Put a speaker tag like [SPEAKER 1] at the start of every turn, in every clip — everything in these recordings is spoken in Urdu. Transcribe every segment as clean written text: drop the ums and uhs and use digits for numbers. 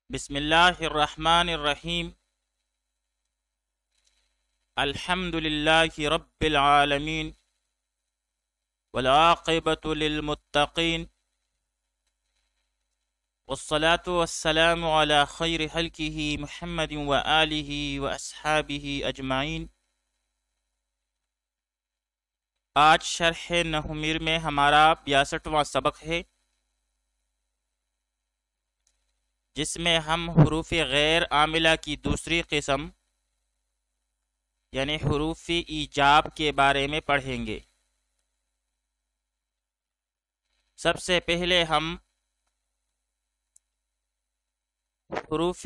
[SPEAKER 1] بسم اللہ الرحمن الرحیم الحمد للہ رب العالمین والعاقبۃ للمتقین والصلاة والسلام علی خیر خلقہ محمد وآلہ واصحابہ اجمعین۔ آج شرح نحمیر میں ہمارا 62واں سبق ہے، جس میں ہم حروف غیر عاملہ کی دوسری قسم یعنی حروف ایجاب کے بارے میں پڑھیں گے۔ سب سے پہلے ہم حروف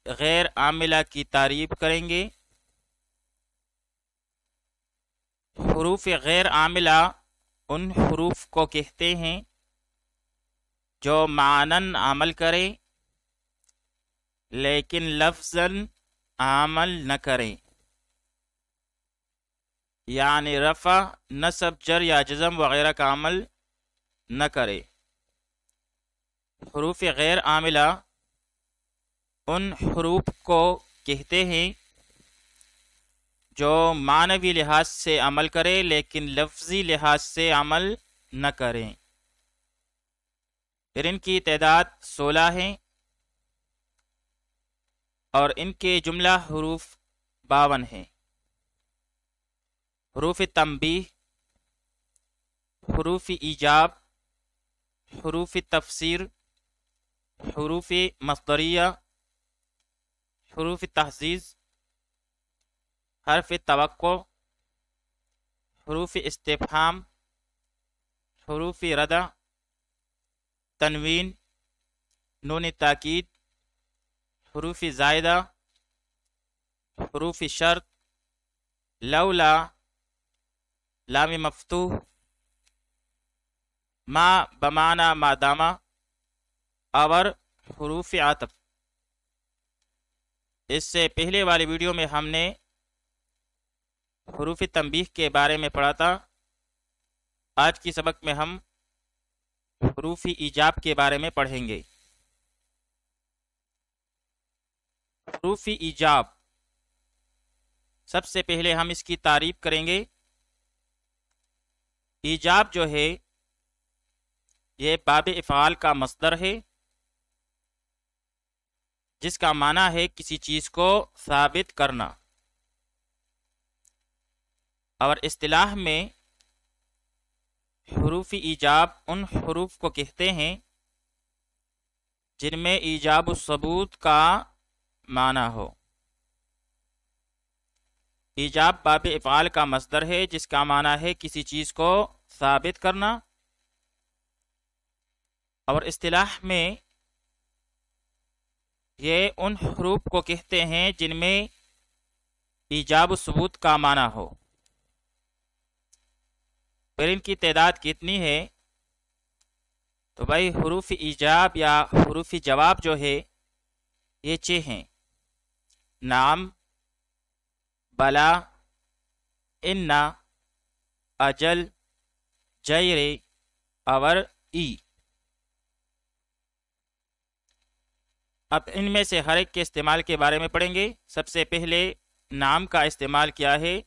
[SPEAKER 1] غیر عاملہ کی تعریف کریں گے۔ حروف غیر عاملہ ان حروف کو کہتے ہیں جو معنن عمل کریں لیکن لفظاً عمل نہ کریں، یعنی رفع، نصب، جر یا جزم وغیرہ کا عمل نہ کرے۔ حروف غیر عاملہ ان حروف کو کہتے ہیں جو معنوی لحاظ سے عمل کرے لیکن لفظی لحاظ سے عمل نہ کریں۔ پھر ان کی تعداد 16 ہیں اور ان کے جملہ حروف 52 ہیں۔ حروف تنبیہ، حروف ایجاب، حروف تفسیر، حروف مصدریہ، حروف تحزیز، حرف توقع، حروف استفہام، حروف ردع، تنوین، نون تاکید، حروف زائدہ، حروف شرط، لولا، لام مفتوح، ما بمعنی ما دامہ اور حروف عطف۔ اس سے پہلے والی ویڈیو میں ہم نے حروف تنبیہ کے بارے میں پڑھا تھا۔ آج کی سبق میں ہم حروف ایجاب کے بارے میں پڑھیں گے۔ حروف ایجاب، سب سے پہلے ہم اس کی تعریف کریں گے۔ ایجاب جو ہے یہ باب افعال کا مصدر ہے، جس کا معنی ہے کسی چیز کو ثابت کرنا، اور اصطلاح میں حروف ایجاب ان حروف کو کہتے ہیں جن میں ایجاب الثبوت کا معنی ہو۔ ایجاب باب افعال کا مصدر ہے جس کا معنی ہے کسی چیز کو ثابت کرنا، اور اصطلاح میں یہ ان حروف کو کہتے ہیں جن میں ایجاب الثبوت کا معنی ہو۔ پھر ان کی تعداد کتنی ہے؟ تو بھائی حروف ایجاب یا حروف جواب جو ہے یہ 6 ہیں: نعم، بلا، ان، اجل، جیر اور ای۔ اب ان میں سے ہر ایک کے استعمال کے بارے میں پڑھیں گے۔ سب سے پہلے نام کا استعمال کیا ہے؟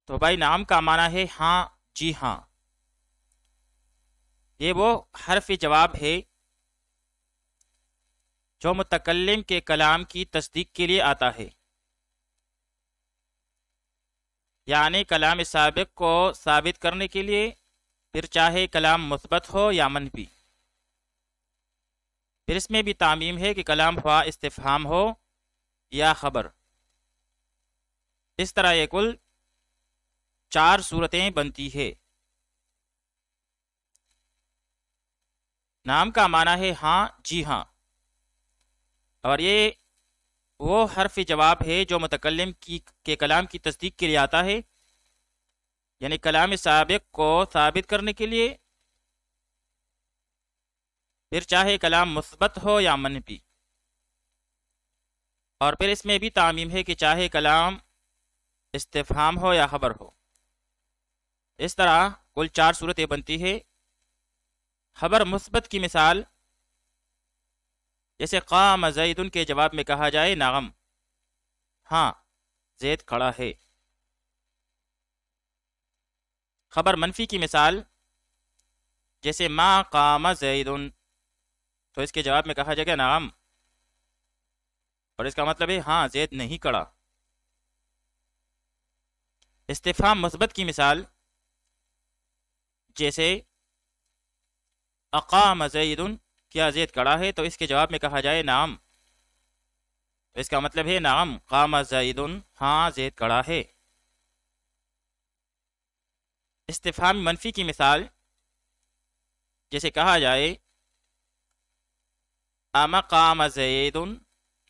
[SPEAKER 1] تو بھائی نام کا معنی ہے ہاں، جی ہاں۔ یہ وہ حرف جواب ہے جو متکلم کے کلام کی تصدیق کے لیے آتا ہے، یعنی کلام سابق کو ثابت کرنے کے لیے، پھر چاہے کلام مثبت ہو یا منفی۔ پھر اس میں بھی تعمیم ہے کہ کلام ہوا استفہام ہو یا خبر۔ اس طرح یہ کل 4 صورتیں بنتی ہے۔ نام کا معنی ہے ہاں، جی ہاں، اور یہ وہ حرف جواب ہے جو متکلم کے کلام کی تصدیق کے لیے آتا ہے، یعنی کلام سابق کو ثابت کرنے کے لیے، پھر چاہے کلام مثبت ہو یا منفی۔ اور پھر اس میں بھی تعمیم ہے کہ چاہے کلام استفہام ہو یا خبر ہو۔ اس طرح کل 4 صورتیں بنتی ہے۔ خبر مثبت کی مثال جیسے قام زیدن کے جواب میں کہا جائے نعم، ہاں زید کھڑا ہے۔ خبر منفی کی مثال جیسے ما قام زیدن، تو اس کے جواب میں کہا جائے گا نعم، اور اس کا مطلب ہے ہاں زید نہیں کھڑا۔ استفہام مثبت کی مثال جیسے اقام زیدن، کیا زید کھڑا ہے، تو اس کے جواب میں کہا جائے نعم، تو اس کا مطلب ہے نعم قام زیدن، ہاں زید کھڑا ہے۔ استفہام منفی کی مثال جیسے کہا جائے اما قام زیدن،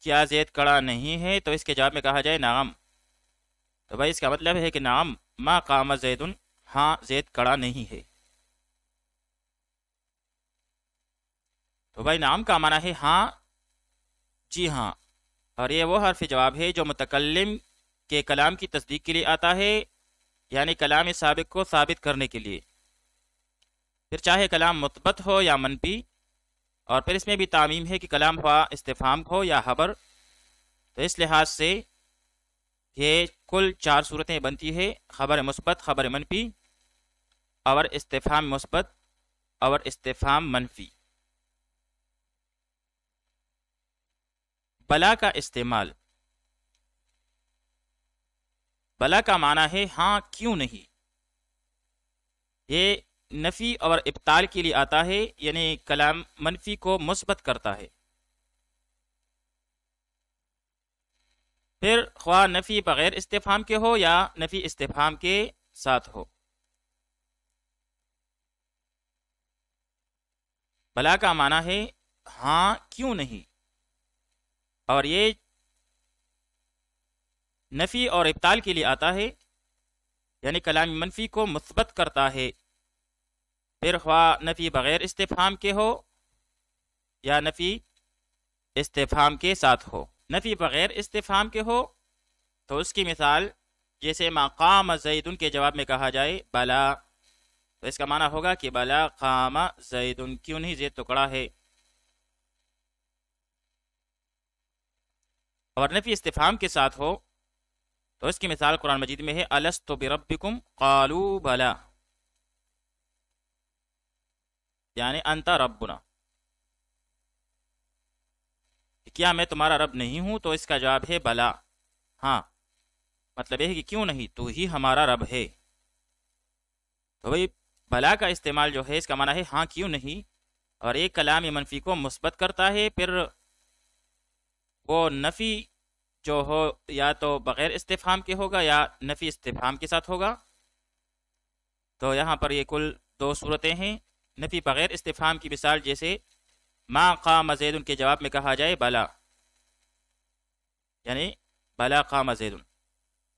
[SPEAKER 1] کیا زید کھڑا نہیں ہے، تو اس کے جواب میں کہا جائے نعم، تو بھائی اس کا مطلب ہے کہ نعم ما قام زیدن، ہاں زید کھڑا نہیں ہے۔ تو بھائی نعم کا معنی ہے ہاں، جی ہاں، اور یہ وہ حرف جواب ہے جو متکلم کے کلام کی تصدیق کے لیے آتا ہے، یعنی کلام سابق کو ثابت کرنے کے لیے، پھر چاہے کلام مثبت ہو یا منفی، اور پھر اس میں بھی تعمیم ہے کہ کلام ہوا استفہام ہو یا خبر، تو اس لحاظ سے یہ کل 4 صورتیں بنتی ہے: خبر مثبت، خبر منفی، اور استفہام مثبت، اور استفہام منفی۔ بلا کا استعمال، بلا کا معنی ہے ہاں کیوں نہیں، یہ نفی اور ابطال کے لیے آتا ہے، یعنی کلام منفی کو مثبت کرتا ہے۔ پھر خواہ نفی بغیر استفہام کے ہو یا نفی استفہام کے ساتھ ہو۔ بلا کا معنی ہے ہاں کیوں نہیں، اور یہ نفی اور ابطال کے لیے آتا ہے، یعنی کلام منفی کو مثبت کرتا ہے، پھر خواہ نفی بغیر استفہام کے ہو یا نفی استفہام کے ساتھ ہو۔ نفی بغیر استفہام کے ہو تو اس کی مثال جیسے ما قام زیدن کے جواب میں کہا جائے بلا، تو اس کا معنی ہوگا کہ بلا قام زیدن، کیوں نہیں زید تو کھڑا ہے۔ اور نفی استفہام کے ساتھ ہو تو اس کی مثال قرآن مجید میں ہے الست بربکم قالوا بلا، یعنی انت ربنا، کیا میں تمہارا رب نہیں ہوں، تو اس کا جواب ہے بلا، ہاں، مطلب یہ ہے کہ کیوں نہیں، تو ہی ہمارا رب ہے۔ تو بھئی بلا کا استعمال جو ہے اس کا معنی ہے ہاں کیوں نہیں، اور ایک کلام منفی کو مثبت کرتا ہے، پھر وہ نفی جو ہو یا تو بغیر استفہام کے ہوگا یا نفی استفہام کے ساتھ ہوگا۔ تو یہاں پر یہ کل 2 صورتیں ہیں۔ نفی بغیر استفہام کی مثال جیسے ما قام زید کے جواب میں کہا جائے بلا، یعنی بلا قام زید،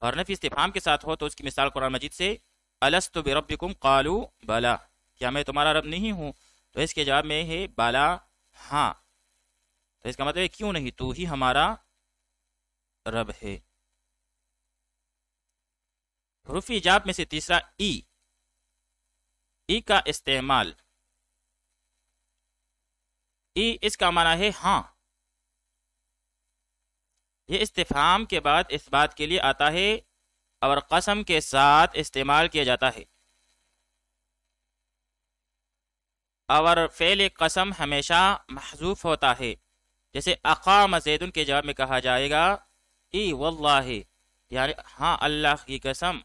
[SPEAKER 1] اور نفی استفہام کے ساتھ ہو تو اس کی مثال قرآن مجید سے الست بربکم قالوا بلا، کیا میں تمہارا رب نہیں ہوں، تو اس کے جواب میں ہے بلا، ہاں، تو اس کا مطلب ہے کیوں نہیں، تو ہی ہمارا رب ہے۔ حروف ایجاب میں سے تیسرا ای کا استعمال، اس کا معنی ہے ہاں، یہ استفہام کے بعد اس بات کے لیے آتا ہے اور قسم کے ساتھ استعمال کیا جاتا ہے، اور فعل قسم ہمیشہ محذوف ہوتا ہے، جیسے اقام زیدن کے جواب میں کہا جائے گا ای واللہ، یعنی ہاں اللہ کی قسم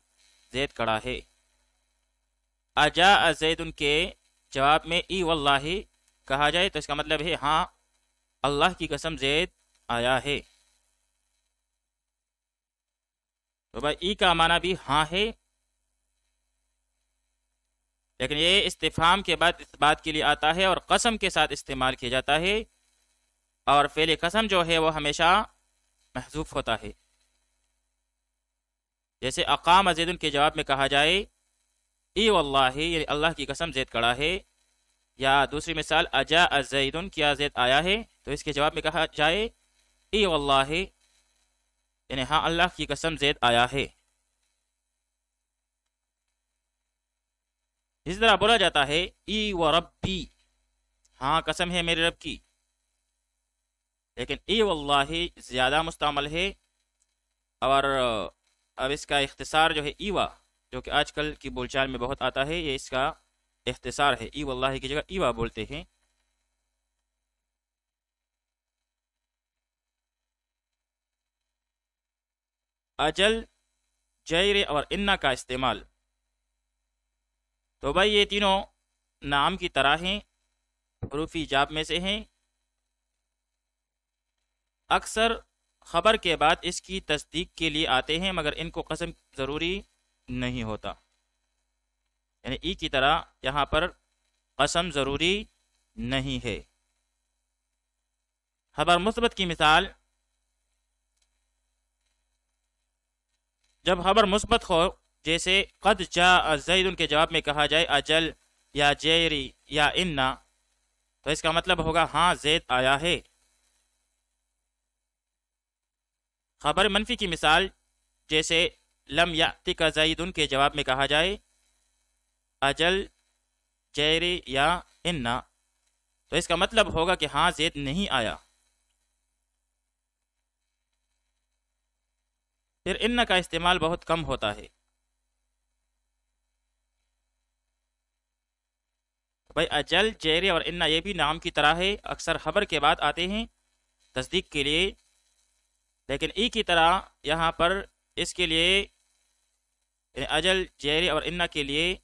[SPEAKER 1] زید کھڑا ہے۔ اجاء زیدن کے جواب میں ای واللہ کہا جائے تو اس کا مطلب ہے ہاں اللہ کی قسم زید آیا ہے۔ تو بھائی ای کا معنی بھی ہاں ہے، لیکن یہ استفہام کے بعد اس بات کے لیے آتا ہے اور قسم کے ساتھ استعمال کیا جاتا ہے، اور فعل قسم جو ہے وہ ہمیشہ محذوف ہوتا ہے، جیسے اقام زید کے جواب میں کہا جائے ای واللہ، یعنی اللہ کی قسم زید کھڑا ہے، یا دوسری مثال اجاء زید، کیا زید آیا ہے، تو اس کے جواب میں کہا جائے ای واللہ، یعنی ہاں اللہ کی قسم زید آیا ہے۔ اس طرح بولا جاتا ہے ای و ربی، ہاں قسم ہے میرے رب کی، لیکن ای واللہ زیادہ مستعمل ہے، اور اب اس کا اختصار جو ہے ایوا، جو کہ آج کل کی بول چال میں بہت آتا ہے، یہ اس کا اختصار ہے، ای واللہ کی جگہ ایوا بولتے ہیں۔ اجل، جیر اور انا کا استعمال، تو بھائی یہ تینوں نام کی طرح ہیں، حروف ایجاب میں سے ہیں، اکثر خبر کے بعد اس کی تصدیق کے لیے آتے ہیں، مگر ان کو قسم ضروری نہیں ہوتا، یعنی ای کی طرح یہاں پر قسم ضروری نہیں ہے۔ خبر مثبت کی مثال، جب خبر مثبت ہو، جیسے قد جاء زید کے جواب میں کہا جائے اجل یا جیری یا انا، تو اس کا مطلب ہوگا ہاں زید آیا ہے۔ خبر منفی کی مثال، جیسے لم یأتک زید کے جواب میں کہا جائے اجل، جیری یا انا، تو اس کا مطلب ہوگا کہ ہاں زید نہیں آیا۔ پھر ان کا استعمال بہت کم ہوتا ہے۔ بھائی اجل، جیری اور انا یہ بھی نام کی طرح ہے، اکثر خبر کے بعد آتے ہیں تصدیق کے لیے، لیکن ای کی طرح یہاں پر اس کے لیے، یعنی اجل، جیری اور انا کے لیے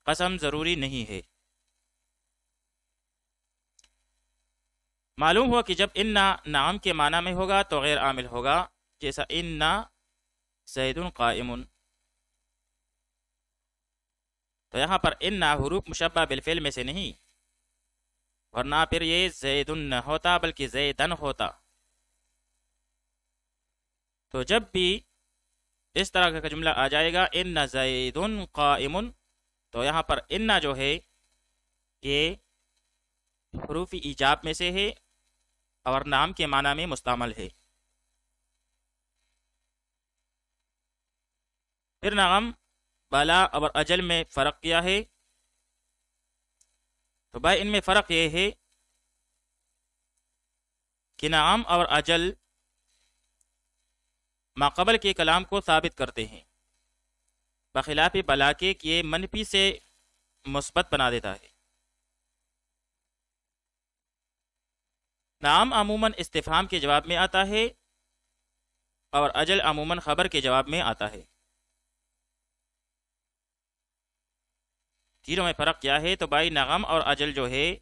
[SPEAKER 1] قسم ضروری نہیں ہے۔ معلوم ہوا کہ جب انا نام کے معنی میں ہوگا تو غیر عامل ہوگا، جیسا انا زید قائم، تو یہاں پر انا حروف مشبہ بالفعل میں سے نہیں، ورنہ پھر یہ زید نہ ہوتا بلکہ زیدن ہوتا۔ تو جب بھی اس طرح کا جملہ آ جائے گا ان زید قائم، تو یہاں پر انا جو ہے یہ حروف ایجاب میں سے ہے اور نام کے معنی میں مستعمل ہے۔ پھر نغم، بلا اور اجل میں فرق کیا ہے؟ تو بھائی ان میں فرق یہ ہے کہ نغم اور اجل ماقبل کے کلام کو ثابت کرتے ہیں، بخلاف بلا کے یہ منفی سے مثبت بنا دیتا ہے۔ نعم عموماً استفہام کے جواب میں آتا ہے اور اجل عموماً خبر کے جواب میں آتا ہے۔ تینوں میں فرق کیا ہے؟ تو بھائی نغم اور اجل جو ہے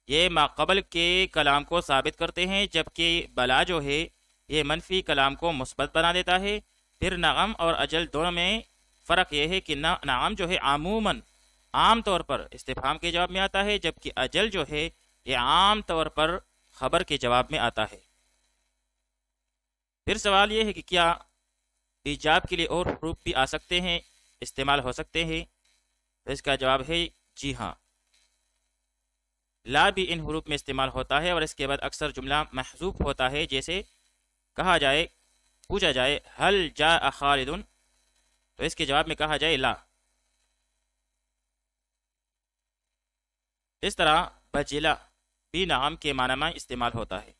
[SPEAKER 1] یہ ماقبل کے کلام کو ثابت کرتے ہیں، جبکہ بلا جو ہے یہ منفی کلام کو مثبت بنا دیتا ہے۔ پھر نغم اور اجل دونوں میں فرق یہ ہے کہ نغم جو ہے عموماً عام طور پر استفہام کے جواب میں آتا ہے، جبکہ اجل جو ہے یہ عام طور پر خبر کے جواب میں آتا ہے۔ پھر سوال یہ ہے کہ کیا ایجاب کے لیے اور حروف بھی آ سکتے ہیں، استعمال ہو سکتے ہیں؟ تو اس کا جواب ہے جی ہاں، لا بھی ان حروف میں استعمال ہوتا ہے، اور اس کے بعد اکثر جملہ محذوف ہوتا ہے، جیسے کہا جائے، پوچھا جائے ہل جاء خالد، تو اس کے جواب میں کہا جائے لا۔ اس طرح بجلا بھی نعم کے معنی میں استعمال ہوتا ہے۔